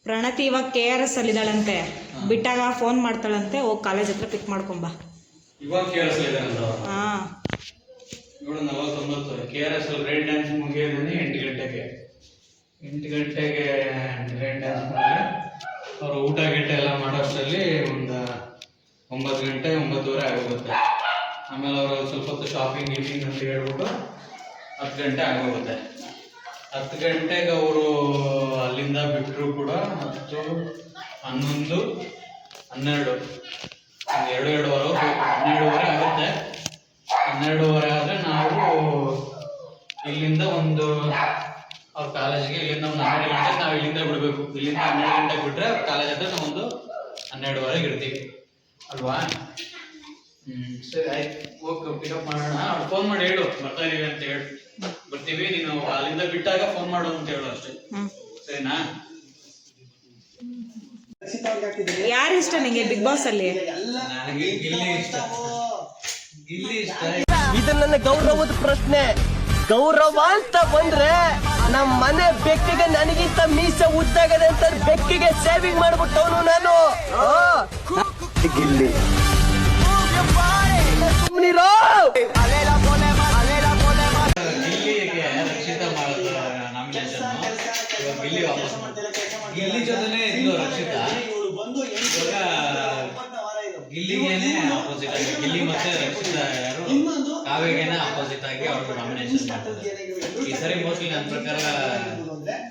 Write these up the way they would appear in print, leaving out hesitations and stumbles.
ಪ್ರಣತಿ ಇವಾಗ KRS ಅಲ್ಲಿ ಇದ್ದಾಳಂತೆ. ಬಿಟ್ಟಾಗ ಫೋನ್ ಮಾಡ್ತಾಳಂತೆ, ಹೋಗಿ ಕಾಲೇಜ್ ಹತ್ರ ಪಿಕ್ ಮಾಡ್ಕೊಂಬ. ಇವಾಗ KRS ಅಲ್ಲಿ ಇದ್ದಾರಂತ. ಹಾಂ 7:49 KRS ಅಲ್ಲಿ ರೈನ್ ಡ್ಯಾನ್ಸ್ ಮುಗಿಯೋದನ್ನೇ 8 ಗಂಟೆಗೆ. 8 ಗಂಟೆಗೆ ರೈನ್ ಡ್ಯಾನ್ಸ್ ಮಾಡಿ ಅವರು ಊಟ ಗೀಟ ಎಲ್ಲ ಮಾಡೋಷ್ಟರಲ್ಲಿ ಒಂದು 9 ಗಂಟೆ 9:30 ಆಗೋಗುತ್ತೆ. ಆಮೇಲೆ ಅವರು ಸ್ವಲ್ಪ ಹೊತ್ತು ಶಾಪಿಂಗ್ ಗೀಪಿಂಗ್ ಅಂತ ಹೇಳ್ಬಿಟ್ಟು 10 ಗಂಟೆ ಆಗೋಗುತ್ತೆ. 10 ಗಂಟೆಗೆ ಅವರು ಅಲ್ಲಿಂದ ಬಿಟ್ಟರು ಕೂಡ 10, 11, 12, 12:15 ಆಗುತ್ತೆ. 12:30 ಆದರೆ ನಾವು ಇಲ್ಲಿಂದ ಒಂದು ಅವ್ರ ಕಾಲೇಜಿಗೆ ಇಲ್ಲಿಂದ ಒಂದು 12 ಗಂಟೆಗೆ ನಾವು ಇಲ್ಲಿಂದ ಬಿಡಬೇಕು. ಇಲ್ಲಿಂದ 12 ಗಂಟೆಗೆ ಬಿಟ್ಟರೆ ಅವ್ರ ಕಾಲೇಜ್ ಹತ್ರ ನಾವು ಒಂದು 12:30 ಇರ್ತೀವಿ ಅಲ್ವಾ? ಸರಿ ಆಯ್ತು, ಓಕೆ ಪಿಕಪ್ ಮಾಡೋಣ. ಅವ್ರು ಫೋನ್ ಮಾಡಿ ಹೇಳು ಬರ್ತಾ ಇದೀವಿ ಅಂತ ಹೇಳಿ. ಬರ್ತೀವಿ, ನೀನು ಅಲ್ಲಿಂದ ಬಿಟ್ಟಾಗ ಫೋನ್ ಮಾಡು ಅಂತ ಹೇಳು ಅಷ್ಟೇ, ಸರಿನಾ? ಯಾರು ಇಷ್ಟ ನಿಂಗೆ ಬಿಗ್ ಬಾಸ್ ಅಲ್ಲಿ? ನನಗೆ ಗಿಲ್ಲಿ ಇಷ್ಟ. ಇದು ನನ್ನ ಗೌರವದ ಪ್ರಶ್ನೆ. ಗೌರವ ಅಂತ ಬಂದ್ರೆ ನಮ್ಮ ಮನೆ ಬೆಕ್ಕಿಗೆ ನನಗಿಂತ ಮೀಸೆ ಉದ್ದಾಗದೆ ಅಂತ ಬೆಕ್ಕಿಗೆ ಸೇವಿಂಗ್ ಮಾಡ್ಬಿಟ್ಟವನು ನಾನು. ಗಿಲ್ಲಿ ಗಿಲ್ಲಿಗೆ ರಕ್ಷಿತಾ ಮಾಡಿದ ನಾಮಿನೇಷನ್ ಗಿಲ್ಲಿ ವಾಪಸ್ ಮಾಡ್ತಾರೆ. ಗಿಲ್ಲಿ ಜೊತೆನೇ ಇದ್ಲು ರಕ್ಷಿತಾ. ಇವಾಗ ಗಿಲ್ಲಿಗೇನೆ ಆಪೋಸಿಟ್ ಆಗಿ ಗಿಲ್ಲಿ ಮತ್ತೆ ರಕ್ಷಿತಾ ಯಾರು ಕಾವ್ಯಗೇನೆ ಆಪೋಸಿಟ್ ಆಗಿ ಅವ್ರಿಗೆ ನಾಮಿನೇಷನ್ ಮಾಡ್ತಾರೆ. ಈ ಸರಿ ಮೋಸ್ಟ್ಲಿ ನನ್ನ ಪ್ರಕಾರ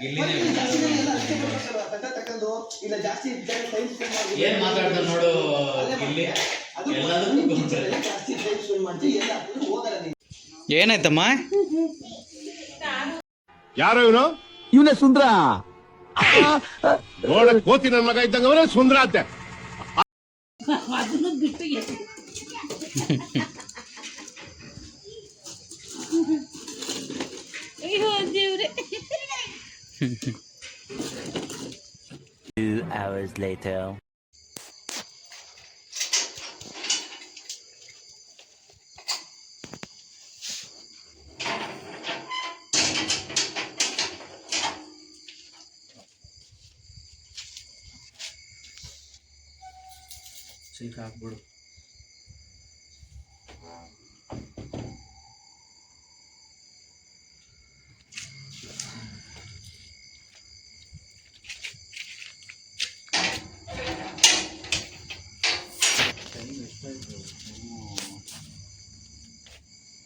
ಗಿಲ್ಲಿನೇ ಏನ್ ಮಾತಾಡ್ತಾರೆ ನೋಡು ಗಿಲ್ಲಿ. ಎಲ್ಲದಕ್ಕೂ ಏನಾಯ್ತಮ್ಮ? ಯಾರು ಇವನು? ಇವನೇ ಸುಂದ್ರ. ನೋಡಕ್ ಕೋತಿ ನನ್ನ ಮಗ ಇದ್ದಂಗ ಅವನೇ ಸುಂದ್ರ ಅಂತೆ. ಅದನ್ನು ಬಿಟ್ಟು ಅಯ್ಯೋ ದೇವ್ರೆ. 2 hours later. ಹಾಕ್ಬಿಡು.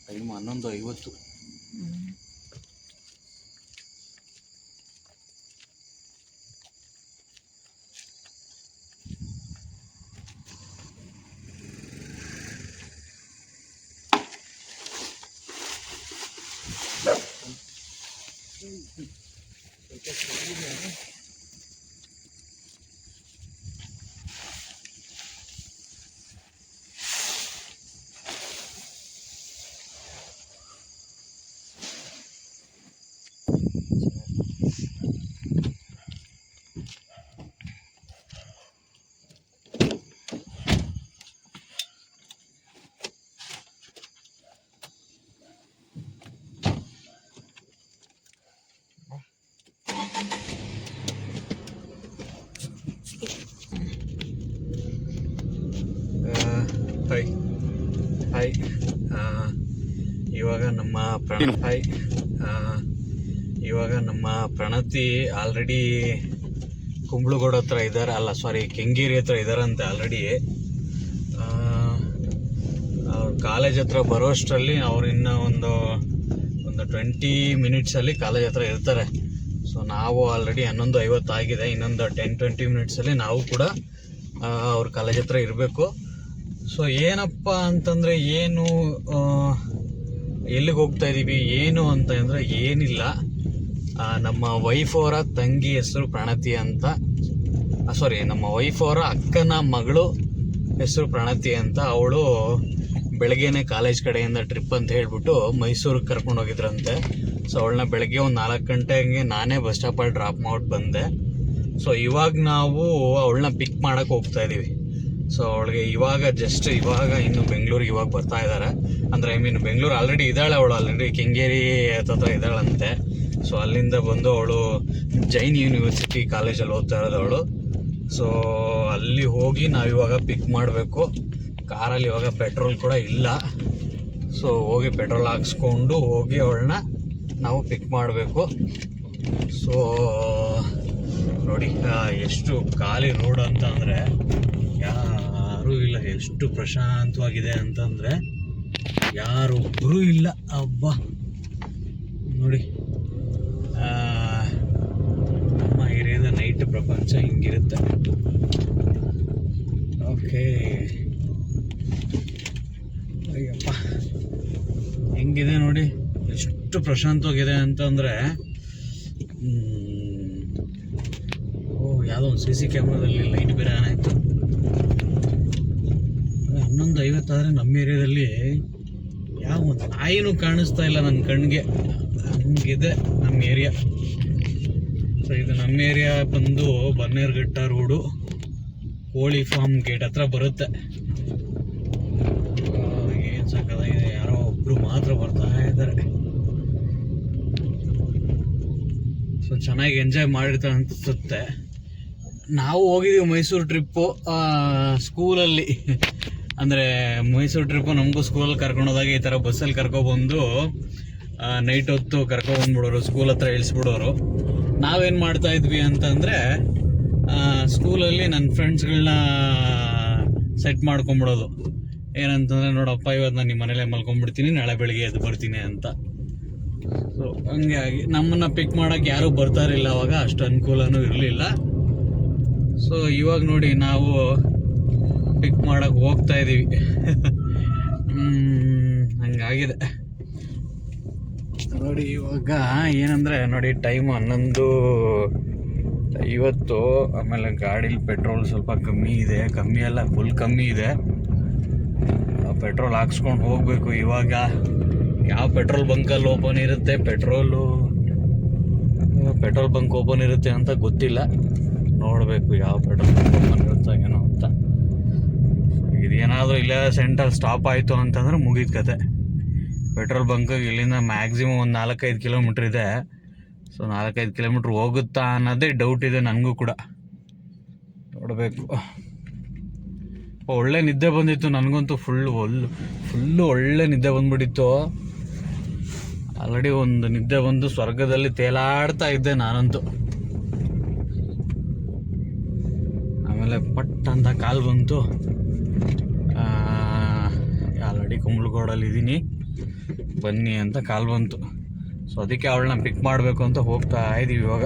ಟೈಮ್ 11:50. ಹಾಯ್ ಇವಾಗ ನಮ್ಮ ಪ್ರಣತಿ ಆಲ್ರೆಡಿ ಕುಂಬ್ಳಗೋಡ್ ಹತ್ರ ಇದ್ದಾರೆ, ಅಲ್ಲ ಸಾರಿ ಕೆಂಗೇರಿ ಹತ್ರ ಇದ್ದಾರಂತೆ ಆಲ್ರೆಡಿ. ಅವ್ರ ಕಾಲೇಜ್ ಹತ್ರ ಬರೋಷ್ಟರಲ್ಲಿ ಅವ್ರು ಇನ್ನೂ ಒಂದು 20 ಮಿನಿಟ್ಸಲ್ಲಿ ಕಾಲೇಜ್ ಹತ್ರ ಇರ್ತಾರೆ. ಸೊ ನಾವು ಆಲ್ರೆಡಿ 11:50 ಆಗಿದೆ. ಇನ್ನೊಂದು 10-20 ಮಿನಿಟ್ಸಲ್ಲಿ ನಾವು ಕೂಡ ಅವ್ರ ಕಾಲೇಜ್ ಹತ್ರ ಇರಬೇಕು. ಸೊ ಏನಪ್ಪ ಅಂತಂದರೆ ಏನು ಎಲ್ಲಿಗೆ ಹೋಗ್ತಾ ಇದ್ದೀವಿ ಏನು ಅಂತ ಅಂದರೆ ಏನಿಲ್ಲ, ನಮ್ಮ ವೈಫ್ ಅವರ ತಂಗಿ ಹೆಸರು ಪ್ರಣತಿ ಅಂತ, ಸಾರಿ ನಮ್ಮ ವೈಫ್ ಅವರ ಅಕ್ಕನ ಮಗಳು ಹೆಸರು ಪ್ರಣತಿ ಅಂತ. ಅವಳು ಬೆಳಗ್ಗೆನೆ ಕಾಲೇಜ್ ಕಡೆಯಿಂದ ಟ್ರಿಪ್ ಅಂತ ಹೇಳ್ಬಿಟ್ಟು ಮೈಸೂರಿಗೆ ಕರ್ಕೊಂಡು ಹೋಗಿದ್ರಂತೆ. ಸೊ ಅವಳನ್ನ ಬೆಳಗ್ಗೆ ಒಂದು 4 ಗಂಟೆಗೆ ನಾನೇ ಬಸ್ ಸ್ಟಾಪಲ್ಲಿ ಡ್ರಾಪ್ ಮಾಡಿ ಬಂದೆ. ಸೊ ಇವಾಗ ನಾವು ಅವಳನ್ನ ಪಿಕ್ ಮಾಡೋಕ್ಕೆ ಹೋಗ್ತಾ ಇದ್ದೀವಿ. ಸೊ ಅವಳಿಗೆ ಇವಾಗ ಇನ್ನು ಬೆಂಗಳೂರಿಗೆ ಇವಾಗ ಬರ್ತಾ ಇದ್ದಾರೆ. ಅಂದರೆ ಬೆಂಗಳೂರು ಆಲ್ರೆಡಿ ಇದ್ದಾಳೆ, ಅವಳು ಆಲ್ರೆಡಿ ಕೆಂಗೇರಿ ಹತ್ರ ಇದ್ದಾಳಂತೆ. ಸೊ ಅಲ್ಲಿಂದ ಬಂದು ಅವಳು ಜೈನ್ ಯೂನಿವರ್ಸಿಟಿ ಕಾಲೇಜಲ್ಲಿ ಓದ್ತಾ ಇರೋದು ಅವಳು. ಸೊ ಅಲ್ಲಿ ಹೋಗಿ ನಾವಿವಾಗ ಪಿಕ್ ಮಾಡಬೇಕು. ಕಾರಲ್ಲಿ ಇವಾಗ ಪೆಟ್ರೋಲ್ ಕೂಡ ಇಲ್ಲ. ಸೊ ಹೋಗಿ ಪೆಟ್ರೋಲ್ ಹಾಕ್ಸ್ಕೊಂಡು ಹೋಗಿ ಅವಳನ್ನ ನಾವು ಪಿಕ್ ಮಾಡಬೇಕು. ಸೊ ನೋಡಿ ಎಷ್ಟು ಖಾಲಿ ರೋಡ್ ಅಂತ ಅಂದರೆ ಯಾರೂ ಇಲ್ಲ, ಎಷ್ಟು ಪ್ರಶಾಂತವಾಗಿದೆ ಅಂತಂದರೆ ಯಾರೊಬ್ಬರೂ ಇಲ್ಲ. ಹಬ್ಬ ನೋಡಿ, ನಮ್ಮ ಏರಿಯಾದ ನೈಟ್ ಪ್ರಪಂಚ ಹಿಂಗಿರುತ್ತೆ. ಓಕೆ, ಅಯ್ಯಪ್ಪ ಹೆಂಗಿದೆ ನೋಡಿ, ಎಷ್ಟು ಪ್ರಶಾಂತವಾಗಿದೆ ಅಂತಂದರೆ ಯಾವುದೋ ಒಂದು CC ಕ್ಯಾಮ್ರಾದಲ್ಲಿ ಲೈಟ್ ಬೇರೆ ಆನ್ ಆಯಿತು. 11:50 ಆದರೆ ನಮ್ಮ ಏರಿಯಾದಲ್ಲಿ ಯಾವ ಒಂದು ನಾಯಿನೂ ಕಾಣಿಸ್ತಾ ಇಲ್ಲ ನನ್ನ ಕಣ್ಣಿಗೆ, ಹಂಗಿದೆ ನಮ್ಮ ಏರಿಯಾ. ಸೊ ಇದು ನಮ್ಮ ಏರಿಯಾ ಬಂದು ಬನ್ನೇರುಘಟ್ಟ ರೋಡು, ಕೋಳಿ ಫಾರ್ಮ್ ಗೇಟ್ ಹತ್ರ ಬರುತ್ತೆ. ಏನು ಸಾಕಾಗಿದೆ, ಯಾರೋ ಒಬ್ಬರು ಮಾತ್ರ ಬರ್ತಾ ಇದ್ದಾರೆ. ಸೊ ಚೆನ್ನಾಗಿ ಎಂಜಾಯ್ ಮಾಡಿರ್ತಾರೆ ಅನಿಸುತ್ತೆ. ನಾವು ಹೋಗಿದ್ದೀವಿ ಮೈಸೂರು ಟ್ರಿಪ್ಪು ಸ್ಕೂಲಲ್ಲಿ. ಅಂದರೆ ಮೈಸೂರು ಟ್ರಿಪ್ಪು ನಮಗೂ ಸ್ಕೂಲಲ್ಲಿ ಕರ್ಕೊಂಡೋದಾಗ ಈ ಥರ ಬಸ್ಸಲ್ಲಿ ಕರ್ಕೊಬಂದು ನೈಟ್ ಹೊತ್ತು ಕರ್ಕೊಬಂದ್ಬಿಡೋರು, ಸ್ಕೂಲ್ ಹತ್ರ ಇಳಿಸ್ಬಿಡೋರು. ನಾವೇನು ಮಾಡ್ತಾಯಿದ್ವಿ ಅಂತಂದರೆ ಸ್ಕೂಲಲ್ಲಿ ನನ್ನ ಫ್ರೆಂಡ್ಸ್ಗಳನ್ನ ಸೆಟ್ ಮಾಡ್ಕೊಂಬಿಡೋದು. ಏನಂತಂದರೆ, ನೋಡಪ್ಪ ಇವತ್ತು ನಾನು ನಿಮ್ಮ ಮನೇಲೆ ಮಲ್ಕೊಂಡ್ಬಿಡ್ತೀನಿ, ನಾಳೆ ಬೆಳಿಗ್ಗೆ ಎದ್ದು ಬರ್ತೀನಿ ಅಂತ. ಸೊ ಹಂಗೆ ಆಗಿ ನಮ್ಮನ್ನು ಪಿಕ್ ಮಾಡೋಕ್ಕೆ ಯಾರೂ ಬರ್ತಾರಿಲ್ಲ ಅವಾಗ, ಅಷ್ಟು ಅನುಕೂಲನೂ ಇರಲಿಲ್ಲ. ಸೊ ಇವಾಗ ನೋಡಿ ನಾವು ಪಿಕ್ ಮಾಡೋಕ್ಕೆ ಹೋಗ್ತಾ ಇದ್ದೀವಿ. ಹಂಗಾಗಿದೆ ನೋಡಿ. ಇವಾಗ ಏನಂದರೆ ನೋಡಿ, ಟೈಮು 11:50. ಆಮೇಲೆ ಗಾಡೀಲಿ ಪೆಟ್ರೋಲ್ ಸ್ವಲ್ಪ ಕಮ್ಮಿ ಇದೆ, ಕಮ್ಮಿ ಅಲ್ಲ ಫುಲ್ ಕಮ್ಮಿ ಇದೆ. ಪೆಟ್ರೋಲ್ ಹಾಕ್ಸ್ಕೊಂಡು ಹೋಗಬೇಕು. ಇವಾಗ ಯಾವ ಪೆಟ್ರೋಲ್ ಬಂಕಲ್ಲಿ ಓಪನ್ ಇರುತ್ತೆ, ಪೆಟ್ರೋಲ್ ಬಂಕ್ ಓಪನ್ ಇರುತ್ತೆ ಅಂತ ಗೊತ್ತಿಲ್ಲ. ನೋಡಬೇಕು ಯಾವ ಪೆಟ್ರೋಲ್ ಬಂಕ್ ಓಪನ್ ಇರುತ್ತೋ ಏನೋ ಅಂತ. ಇದೇನಾದರೂ ಇಲ್ಲೇ ಸೆಂಟರ್ ಸ್ಟಾಪ್ ಆಯಿತು ಅಂತಂದ್ರೆ ಮುಗಿದ ಕತೆ. ಪೆಟ್ರೋಲ್ ಬಂಕಿಗೆ ಇಲ್ಲಿಂದ ಮ್ಯಾಕ್ಸಿಮಮ್ ಒಂದು 4-5 ಕಿಲೋಮೀಟ್ರ್ ಇದೆ. ಸೊ 4-5 ಕಿಲೋಮೀಟ್ರ್ ಹೋಗುತ್ತಾ ಅನ್ನೋದೇ ಡೌಟ್ ಇದೆ ನನಗೂ ಕೂಡ. ನೋಡಬೇಕು. ಒಳ್ಳೆ ನಿದ್ದೆ ಬಂದಿತ್ತು ನನಗಂತೂ, ಫುಲ್ಲು ಒಳ್ಳೆ ನಿದ್ದೆ ಬಂದ್ಬಿಟ್ಟಿತ್ತು. ಆಲ್ರೆಡಿ ಒಂದು ನಿದ್ದೆ ಬಂದು ಸ್ವರ್ಗದಲ್ಲಿ ತೇಲಾಡ್ತಾ ಇದ್ದೆ ನಾನಂತೂ. ಆಮೇಲೆ ಪಟ್ ಅಂತ ಕಾಲು ಬಂತು. ಆಲ್ರೆಡಿ ಕುಂಬಳಗೋಡಲ್ಲಿ ಇದ್ದೀನಿ, ಬನ್ನಿ ಅಂತ ಕಾಲು ಬಂತು. ಸೊ ಅದಕ್ಕೆ ಅವಳನ್ನ ಪಿಕ್ ಮಾಡಬೇಕು ಅಂತ ಹೋಗ್ತಾ ಇದ್ದೀವಿ ಇವಾಗ.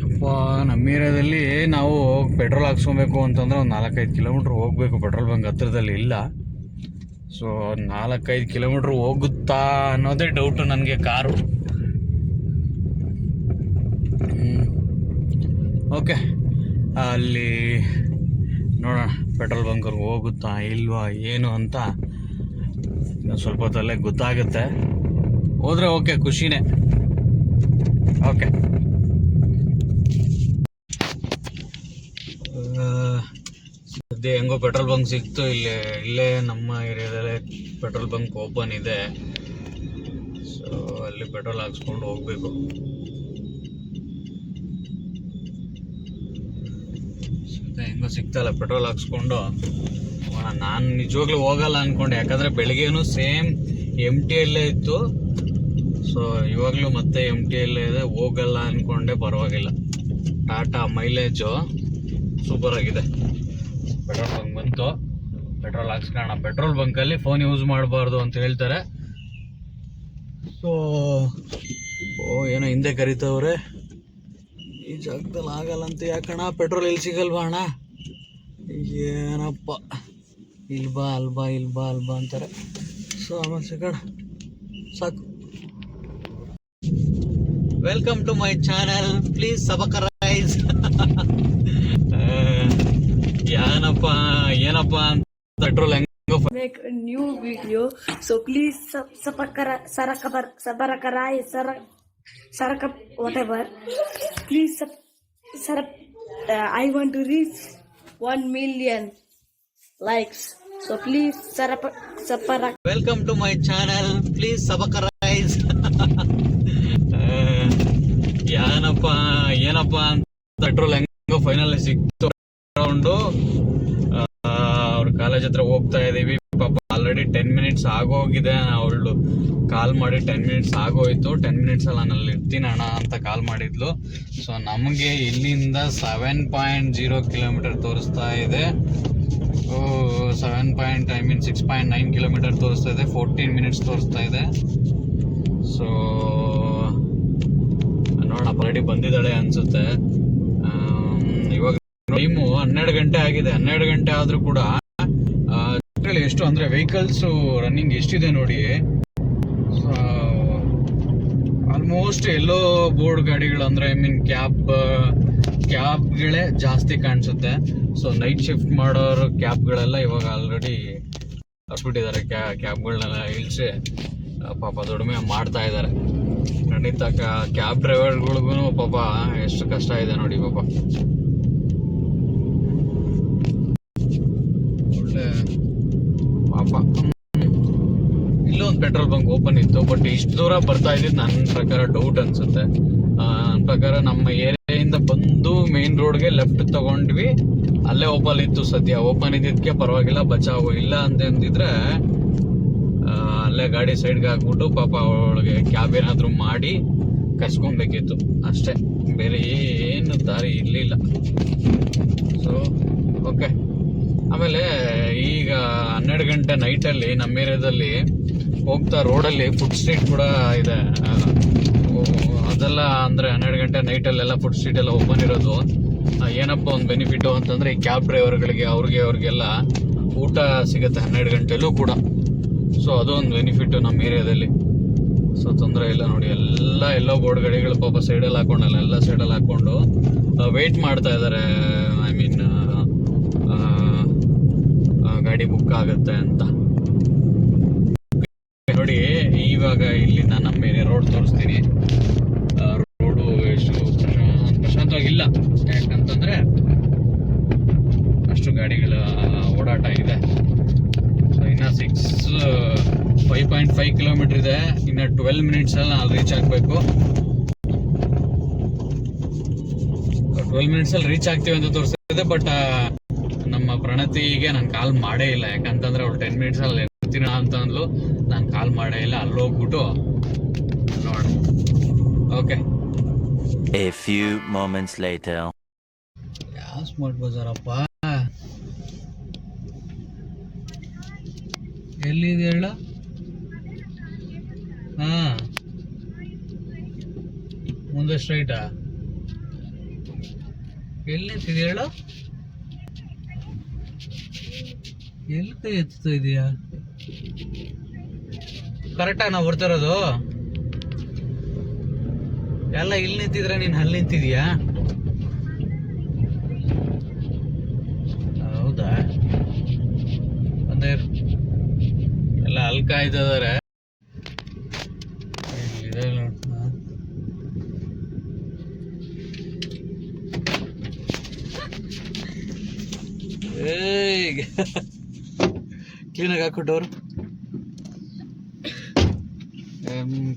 ಅಪ್ಪ, ನಮ್ಮ ಏರಿಯಾದಲ್ಲಿ ನಾವು ಪೆಟ್ರೋಲ್ ಹಾಕ್ಸ್ಕೊಬೇಕು ಅಂತಂದರೆ ಒಂದು 4-5 ಕಿಲೋಮೀಟ್ರ್ ಹೋಗಬೇಕು. ಪೆಟ್ರೋಲ್ ಬಂಕ್ ಹತ್ರದಲ್ಲಿ ಇಲ್ಲ. ಸೊ 4-5 ಕಿಲೋಮೀಟ್ರ್ ಹೋಗುತ್ತಾ ಅನ್ನೋದೇ ಡೌಟು ನನಗೆ ಕಾರು. ಓಕೆ, ಅಲ್ಲಿ ನೋಡೋಣ ಪೆಟ್ರೋಲ್ ಬಂಕಲ್ಲಿ ಹೋಗುತ್ತಾ ಇಲ್ವಾ ಏನು ಅಂತ ಸ್ವಲ್ಪ ಹೊತ್ತಲ್ಲೇ ಗೊತ್ತಾಗುತ್ತೆ. ಹೋದರೆ ಓಕೆ, ಖುಷಿನೇ. ಓಕೆ, ಸದ್ಯ ಹೆಂಗೋ ಪೆಟ್ರೋಲ್ ಬಂಕ್ ಸಿಕ್ತು. ಇಲ್ಲೇ ನಮ್ಮ ಏರಿಯಾದಲ್ಲೇ ಪೆಟ್ರೋಲ್ ಬಂಕ್ ಓಪನ್ ಇದೆ. ಸೊ ಅಲ್ಲಿ ಪೆಟ್ರೋಲ್ ಹಾಕ್ಸ್ಕೊಂಡು ಹೋಗಬೇಕು. ಸದ್ಯ ಹೆಂಗೋ ಸಿಗ್ತಲ್ಲ, ಪೆಟ್ರೋಲ್ ಹಾಕ್ಸ್ಕೊಂಡು ನಾನು ನಿಜವಾಗ್ಲೂ ಹೋಗಲ್ಲ ಅಂದ್ಕೊಂಡೆ, ಯಾಕಂದರೆ ಬೆಳಿಗ್ಗೆನೂ ಸೇಮ್ MTಯಲ್ಲೇ ಇತ್ತು. ಸೊ ಇವಾಗಲೂ ಮತ್ತೆ MTಯಲ್ಲೇ ಇದೆ. ಹೋಗಲ್ಲ ಅಂದ್ಕೊಂಡೆ, ಪರವಾಗಿಲ್ಲ. ಟಾಟಾ ಮೈಲೇಜು ಸೂಪರ್ ಆಗಿದೆ. ಪೆಟ್ರೋಲ್ ಬಂಕ್ ಬಂತು, ಪೆಟ್ರೋಲ್ ಹಾಕ್ಸ್ಕೊಳ್ಳೋಣ. ಪೆಟ್ರೋಲ್ ಬಂಕಲ್ಲಿ ಫೋನ್ ಯೂಸ್ ಮಾಡಬಾರ್ದು ಅಂತ ಹೇಳ್ತಾರೆ. ಸೊ ಏನೋ ಹಿಂದೆ ಕರಿತವ್ರೆ, ಈ ಜಾಗದಲ್ಲಿ ಆಗಲ್ಲ ಅಂತ. ಯಾಕಣ್ಣ ಪೆಟ್ರೋಲ್ ಎಲ್ಲಿ ಸಿಗಲ್ವಾ ಅಣ್ಣ? ಏನಪ್ಪ, ಇಲ್ಬಾ ಅಂತಾರೆ. ಸೊ ಆಮೇಲೆ ಸಿಗೋಣ, ಸಾಕು. Welcome to my channel, please subscribe. ಏನಪ್ಪ ಅಂತ ಪೆಟ್ರೋಲ್ ಹೆಂಗೋ make a new video, so please whatever, please I want to reach 1 million likes, so please welcome to my channel, please subscribe. ಏನಪ್ಪ ಅಂತ ಪೆಟ್ರೋಲ್ ಹೆಂಗೋ final ಸಿಕ್ತು. Round ಅವ್ರ college ಹತ್ರ ಹೋಗ್ತಾ ಇದೀವಿ. ಪಾಪ ಆಲ್ರೆಡಿ 10 ಮಿನಿಟ್ಸ್ ಆಗೋಗಿದೆ. ಅವಳು ಕಾಲ್ ಮಾಡಿ 10 ಮಿನಿಟ್ಸ್ ಆಗೋಯ್ತು. 10 ಮಿನಿಟ್ಸ್ ಅಲ್ಲಿ ನಾನು ಅಲ್ಲಿ ಇರ್ತೀನಿ ಅಣ್ಣ ಅಂತ ಕಾಲ್ ಮಾಡಿದ್ಲು. ಸೊ ನಮಗೆ ಇಲ್ಲಿಂದ 7.0 ಕಿಲೋಮೀಟರ್ ತೋರಿಸ್ತಾ ಇದೆ. 6.9 ಕಿಲೋಮೀಟರ್ ತೋರಿಸ್ತಾ ಇದೆ. 14 ಮಿನಿಟ್ಸ್ ತೋರಿಸ್ತಾ ಇದೆ. ಸೊ ನೋಡೋಣ, ಆಲ್ರೆಡಿ ಬಂದಿದ್ದಾಳೆ ಅನ್ಸುತ್ತೆ. ಇವಾಗ ಟೈಮು 12 ಗಂಟೆ ಆಗಿದೆ. 12 ಗಂಟೆ ಆದ್ರೂ ಕೂಡ ಎಷ್ಟು ಅಂದ್ರೆ ವೆಹಿಕಲ್ಸ್ ರನ್ನಿಂಗ್ ಎಷ್ಟಿದೆ ನೋಡಿ. ಆಲ್ಮೋಸ್ಟ್ ಎಲ್ಲೋ ಬೋರ್ಡ್ ಗಾಡಿಗಳು ಅಂದ್ರೆ ಐ ಮೀನ್ ಕ್ಯಾಬ್ಗಳೇ ಜಾಸ್ತಿ ಕಾಣಿಸುತ್ತೆ. ಸೊ ನೈಟ್ ಶಿಫ್ಟ್ ಮಾಡೋರು ಕ್ಯಾಬ್ಗಳೆಲ್ಲ ಇವಾಗ ಆಲ್ರೆಡಿ ಹಸ್ಬಿಟ್ಟಿದ್ದಾರೆ. ಕ್ಯಾಬ್ಗಳನ್ನೆಲ್ಲ ಇಳಿಸಿ ಪಾಪ ದುಡಿಮೆ ಮಾಡ್ತಾ ಇದ್ದಾರೆ. ಖಂಡಿತ ಕ್ಯಾಬ್ ಡ್ರೈವರ್ಗಳಿಗೂ ಪಾಪ ಎಷ್ಟು ಕಷ್ಟ ಇದೆ ನೋಡಿ ಪಾಪ. ಒಳ್ಳೆ ಪಾಪ. ಇಲ್ಲೊಂದು ಪೆಟ್ರೋಲ್ ಬಂಕ್ ಓಪನ್ ಇತ್ತು, ಬಟ್ ಇಷ್ಟು ದೂರ ಬರ್ತಾ ಇದ್ದಿದ್ದು ನನ್ನ ಪ್ರಕಾರ ಡೌಟ್ ಅನ್ಸುತ್ತೆ. ನನ್ನ ಪ್ರಕಾರ ನಮ್ಮ ಏರಿಯಾದಿಂದ ಬಂದು ಮೇನ್ ರೋಡ್ಗೆ ಲೆಫ್ಟ್ ತಗೊಂಡ್ವಿ, ಅಲ್ಲೇ ಓಪನ್ ಇತ್ತು. ಸದ್ಯ ಓಪನ್ ಇದ್ದಿದ್ದಕ್ಕೆ ಪರವಾಗಿಲ್ಲ, ಬಚಾವು. ಇಲ್ಲ ಅಂತಂದಿದ್ರೆ ಅಲ್ಲೇ ಗಾಡಿ ಸೈಡ್ಗೆ ಹಾಕ್ಬಿಟ್ಟು ಪಾಪ ಅವಳಿಗೆ ಕ್ಯಾಬ್ ಏನಾದರೂ ಮಾಡಿ ಕಸ್ಕೊಬೇಕಿತ್ತು ಅಷ್ಟೇ. ಬೇರೆ ಏನು ದಾರಿ ಇರಲಿಲ್ಲ. So okay. ಆಮೇಲೆ ಈಗ 12 ಗಂಟೆ ನೈಟಲ್ಲಿ ನಮ್ಮ ಏರಿಯಾದಲ್ಲಿ ಹೋಗ್ತಾ ರೋಡಲ್ಲಿ ಫುಡ್ ಸ್ಟ್ರೀಟ್ ಕೂಡ ಇದೆ. ಅದೆಲ್ಲ ಅಂದರೆ 12 ಗಂಟೆ ನೈಟಲ್ಲೆಲ್ಲ ಫುಡ್ ಸ್ಟ್ರೀಟ್ ಎಲ್ಲ ಓಪನ್ ಇರೋದು ಏನಪ್ಪ ಒಂದು ಬೆನಿಫಿಟು ಅಂತಂದರೆ ಈ ಕ್ಯಾಬ್ ಡ್ರೈವರ್ಗಳಿಗೆ ಅವ್ರಿಗೆಲ್ಲ ಊಟ ಸಿಗುತ್ತೆ 12 ಗಂಟೆಲೂ ಕೂಡ. ಸೊ ಅದು ಒಂದು ಬೆನಿಫಿಟ್ಟು ನಮ್ಮ ಏರಿಯಾದಲ್ಲಿ. ಸೊ ತೊಂದರೆ ಇಲ್ಲ ನೋಡಿ. ಎಲ್ಲೋ ಬೋರ್ಡ್ ಗಾಡಿಗಳು ಪಾಪ ಸೈಡಲ್ಲಿ ಹಾಕೊಂಡಲ್ಲ, ಎಲ್ಲ ಸೈಡಲ್ಲಿ ಹಾಕ್ಕೊಂಡು ವೆಯ್ಟ್ ಮಾಡ್ತಾ ಇದ್ದಾರೆ. ಐ ಮೀನ್ ಗಾಡಿ ಬುಕ್ ಆಗುತ್ತೆ ಅಂತ ನೋಡಿ. ಇವಾಗ ಇಲ್ಲಿಂದ ನಮ್ಮ ಏರಿಯಾ ರೋಡ್ ತೋರಿಸ್ತೀನಿ. ರೋಡು ಎಷ್ಟು ಪ್ರಶಾಂತವಾಗಿಲ್ಲ, ಯಾಕಂತಂದ್ರೆ ಅಷ್ಟು ಗಾಡಿಗಳ ಓಡಾಟ ಇದೆ. ಸೊ ಇನ್ನು 5.5 ಕಿಲೋಮೀಟರ್ ಇದೆ. ಇನ್ನು 12 ಮಿನಿಟ್ಸ್ ಅಲ್ಲಿ ನಾವು ರೀಚ್ ಆಗಬೇಕು. 12 ಮಿನಿಟ್ಸ್ ಅಲ್ಲಿ ರೀಚ್ ಆಗ್ತೀವಿ ಅಂತ ತೋರಿಸ್ತಿದೆ. ಬಟ್ ನಮ್ಮ ಪ್ರಣತಿಗೆ ನಾನು ಕಾಲ್ ಮಾಡೇ ಇಲ್ಲ, ಯಾಕಂತಂದ್ರೆ ಅವಳು 10 ಮಿನಿಟ್ಸ್ ಅಲ್ಲಿ ಇರ್ತೀನ ಅಂತ ಅಂದ್ಲು. ನಾನು ಕಾಲ್ ಮಾಡೇ ಇಲ್ಲ. ಅಲ್ಲಿ ಹೋಗ್ಬಿಟ್ಟು ನೋಡ. Okay. A few moments later. ಯಾವ ಸ್ಮಾರ್ಟ್ ಬಜಾರಪ್ಪ, ಎಲ್ಲಿದೆ ಹೇಳ? ಹಾ, ಮುಂದೆ ಸ್ಟ್ರೈಟಾ? ಎಲ್ಲಿ ನಿಂತಿದೆ ಹೇಳು? ಎಲ್ಲಿ ಕೈ ಎತ್ತಾ ಇದೀಯಾ? ಕರೆಕ್ಟಾಗಿ ನಾವು ಬರ್ತಿರೋದು ಎಲ್ಲ ಇಲ್ಲಿ ನಿಂತಿದ್ರೆ ನೀನು ಅಲ್ಲಿ ನಿಂತಿದ್ಯಾ? ಹೌದಾ? ಅಂದ್ರೆ ಎಲ್ಲ ಅಲ್ಲಿ ಕಾಯ್ತಿದ್ದಾರೆ. ಕ್ಲೀನಾಗಿ ಹಾಕ್ಬಿಟ್ಟವ್ರು.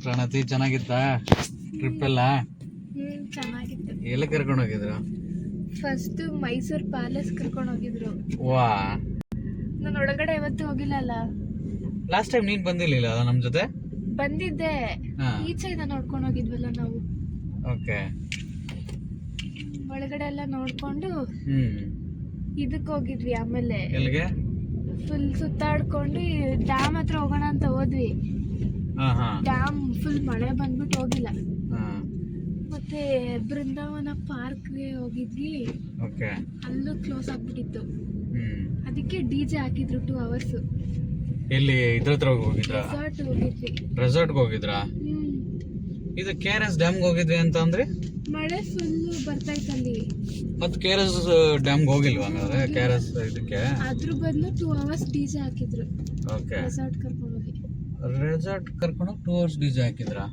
ಪ್ರಣತಿ ಚೆನ್ನಾಗಿತ್ತಾ ಟ್ರಿಪ್ ಎಲ್ಲ? ಚೆನ್ನಾಗಿತ್ತು. ಎಲ್ಲ ಕರ್ಕೊಂಡು ಹೋಗಿದ್ರು? ಫಸ್ಟ್ ಮೈಸೂರು ಪ್ಯಾಲೇಸ್ ಕರ್ಕೊಂಡು ಹೋಗಿದ್ರು. ವಾ, ನಾನು ಒಳಗಡೆ ಯಾವತ್ತೂ ಹೋಗಿಲ್ಲಲ್ಲ. ಲಾಸ್ಟ್ ಟೈಮ್ ನೀನ್ ಬಂದಿರ್ಲಿಲ್ಲ ನಮ್ ಜೊತೆ? ಬಂದಿದ್ದೆ, ಈಚೆಯಿಂದ ನೋಡ್ಕೊಂಡು ಹೋಗಿದ್ವಲ್ಲ ನಾವು. ಓಕೆ. ಒಳಗಡೆ ಎಲ್ಲ ನೋಡ್ಕೊಂಡು ಇದಕ್ಕೆ ಹೋಗಿದ್ವಿ. ಆಮೇಲೆ ಎಲ್ಲಿಗೆ? ಫುಲ್ ಸುತ್ತಾಡ್ಕೊಂಡು ಡ್ಯಾಮ್ ಹತ್ರ ಹೋಗೋಣ ಅಂತ ಹೋದ್ವಿ. ಡ್ಯಾಮ್ ಫುಲ್ ಮಳೆ ಬಂದ್ಬಿಟ್ಟು ಹೋಗಿಲ್ಲ. ಮತ್ತೆ ಬೃಂದಾವನ ಪಾರ್ಕ್ಗೆ ಹೋಗಿದ್ವಿ. ಅಲ್ಲೂ ಕ್ಲೋಸ್ ಆಗ್ಬಿಟ್ಟಿತ್ತು. ಅದಕ್ಕೆ ಡಿಜೆ ಹಾಕಿದ್ರು 2 hours. ಎಲ್ಲಿ ಇದ್ರ ಹತ್ರ ಹೋಗಿದ್ರಾ? ರೆಸಾರ್ಟ್ ಹೋಗಿದ್ವಿ. ರೆಸಾರ್ಟ್ಗೆ ಹೋಗಿದ್ರಾ? ಇದು KRS ಡ್ಯಾಮ್ಗೆ ಹೋಗಿದ್ವಿ ಅಂತ ಅಂದ್ರೆ ಮಳೆ ಫುಲ್ ಬರ್ತಾ ಇತ್ತಲ್ಲಿ. ಮತ್ತೆ KRS ಡ್ಯಾಮ್ಗೆ ಹೋಗಿಲ್ವಾ ಹಂಗಾದ್ರೆ? KRS ಇದಕ್ಕೆ ಅದ್ರ ಬದಲು 2 hours ಡಿಜೆ ಹಾಕಿದ್ರು. ಓಕೆ. ರೆಸಾರ್ಟ್ ಕರ್ಕೊಂಡು ಹೋಗಿ. ರೆಸಾರ್ಟ್ ಕರ್ಕೊಂಡು 2 hours ಡಿಜೆ ಹಾಕಿದ್ರಾ?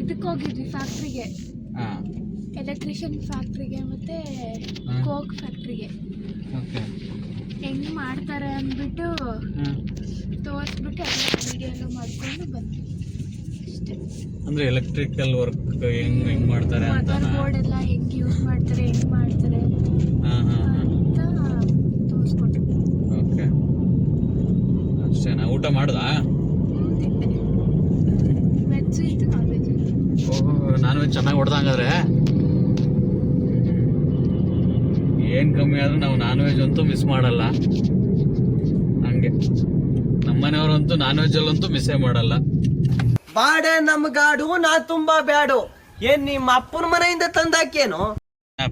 ಇದಕ್ಕೆ ಹೋಗಿದ್ವಿ ಫ್ಯಾಕ್ಟ್ರಿಗೆ, ಎಲೆಕ್ಟ್ರಿಷಿಯನ್ ಫ್ಯಾಕ್ಟ್ರಿಗೆ ಮತ್ತೆ ಕೋಕ್ ಫ್ಯಾಕ್ಟ್ರಿಗೆ. ಹೆಂಗ್ ಮಾಡ್ತಾರೆ ಅಂದ್ಬಿಟ್ಟು ತೋರಿಸ್ಬಿಟ್ಟು ಎಲ್ಲ ವಿಡಿಯೋ ಎಲ್ಲ ಮಾಡ್ಕೊಂಡು ಬಂದ್ವಿ ಅಷ್ಟೇ. ಅಷ್ಟೇ. ಅಂದ್ರೆ ಎಲೆಕ್ಟ್ರಿಕಲ್ ವರ್ಕ್ ಹೆಂಗ್ ಮಾಡ್ತಾರೆ ಅಂತ. ಮದರ್ ಬೋರ್ಡ್ ಎಲ್ಲ ಹೆಂಗ್ ಯೂಸ್ ಮಾಡ್ತಾರೆ ಹೆಂಗ್ ಮಾಡ್ತಾರೆ ಅಂತ ತೋರಿಸ್ಕೊಟ್ರು. ಓಕೆ, ಅಷ್ಟೇನಾ? ಊಟ ಮಾಡ್ದಾ? ತಿಂದೆ. ವೆಜ್ ಇತ್ತು, ನಾನ್ ವೆಜ್ ಇತ್ತು. ನಾನ್ ವೆಜ್ ಚೆನ್ನಾಗಿ ಹೊಡೆದಂಗಾದ್ರೆ ಏನ್ ಕಮ್ಮಿ ಆದ್ರೂ ನಾವು ನಾನ್ ವೆಜ್ ಅಂತೂ ಮಿಸ್ ಮಾಡಲ್ಲ. ಹಂಗೆ ನಮ್ಮನೆಯವ್ರಂತೂ ನಾನ್ ವೆಜ್ ಅಲ್ಲಂತೂ ಮಿಸ್ಸೇ ಮಾಡಲ್ಲ. ಬಾಡೆ ನಮ್ಗಾಡು ನಾ ತುಂಬಾ ಬ್ಯಾಡು. ಏನ್ ನಿಮ್ಮ ಅಪ್ಪನ ಮನೆಯಿಂದ ತಂದಾಕೇನು?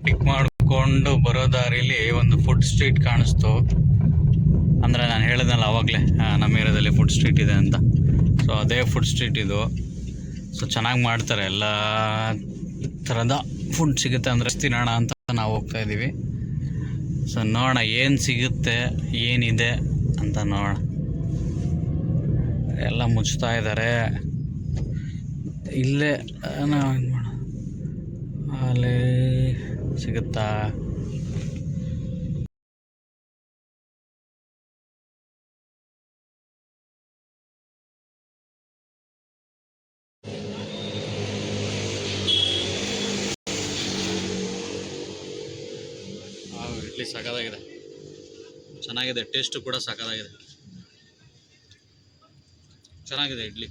ಪಿಕ್ ಮಾಡ್ಕೊಂಡು ಬರೋ ದಾರಿಲಿ ಒಂದು ಫುಡ್ ಸ್ಟ್ರೀಟ್ ಕಾಣಿಸ್ತು. ಅಂದ್ರೆ ನಾನು ಹೇಳಿದ್ನಲ್ಲ ಅವಾಗಲೇ ನಮ್ಮ ಏರಿಯಾದಲ್ಲಿ ಫುಡ್ ಸ್ಟ್ರೀಟ್ ಇದೆ ಅಂತ. ಸೊ ಅದೇ ಫುಡ್ ಸ್ಟ್ರೀಟ್ ಇದು. ಸೊ ಚೆನ್ನಾಗಿ ಮಾಡ್ತಾರೆ, ಎಲ್ಲ ಥರದ ಫುಡ್ ಸಿಗುತ್ತೆ. ಅಂದರೆ ತಿನ್ನೋಣ ಅಂತ ನಾವು ಹೋಗ್ತಾ ಇದ್ದೀವಿ. ಸೊ ನೋಡೋಣ ಏನು ಸಿಗುತ್ತೆ, ಏನಿದೆ ಅಂತ ನೋಡೋಣ. ಎಲ್ಲ ಮುಚ್ತಾ ಇದ್ದಾರೆ. ಇಲ್ಲೇ ನಾವು ಇದು ಮಾಡೋಣ, ಅಲ್ಲಿ ಸಿಗುತ್ತಾ? ಇಡ್ಲಿ ಸಖತ್ತಾಗಿದೆ, ಚೆನ್ನಾಗಿದೆ. ಟೇಸ್ಟು ಕೂಡ ಸಖತ್ತಾಗಿದೆ, ಚೆನ್ನಾಗಿದೆ ಇಡ್ಲಿ.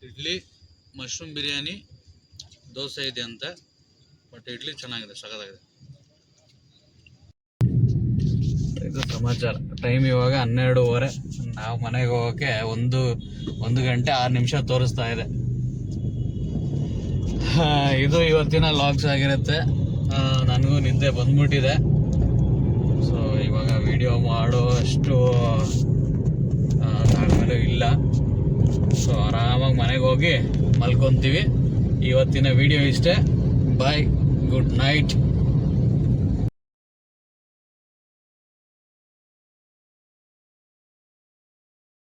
ಇಡ್ಲಿ, ಮಶ್ರೂಮ್ ಬಿರಿಯಾನಿ, ದೋಸೆ ಇದೆ ಅಂತೆ. ಬಟ್ ಇಡ್ಲಿ ಚೆನ್ನಾಗಿದೆ, ಸಖತ್ತಾಗಿದೆ. ಇದು ಸಮಾಚಾರ. ಟೈಮ್ ಇವಾಗ 12:30. ನಾವು ಮನೆಗೆ ಹೋಗೋಕ್ಕೆ 1 ಗಂಟೆ 6 ನಿಮಿಷ ತೋರಿಸ್ತಾ ಇದೆ. ಇದು ಇವತ್ತಿನ ಲಾಗ್ಸ್ ಆಗಿರುತ್ತೆ. ನನಗೂ ನಿದ್ದೆ ಬಂದ್ಬಿಟ್ಟಿದೆ. ಸೊ ಇವಾಗ ವಿಡಿಯೋ ಮಾಡೋ ಅಷ್ಟು ತಾಳ್ಮೆನೂ ಇಲ್ಲ. ಸೊ ಆರಾಮಾಗಿ ಮನೆಗೆ ಹೋಗಿ ಮಲ್ಕೊತೀವಿ. ಇವತ್ತಿನ ವಿಡಿಯೋ ಇಷ್ಟೇ. ಬಾಯ್, ಗುಡ್ ನೈಟ್.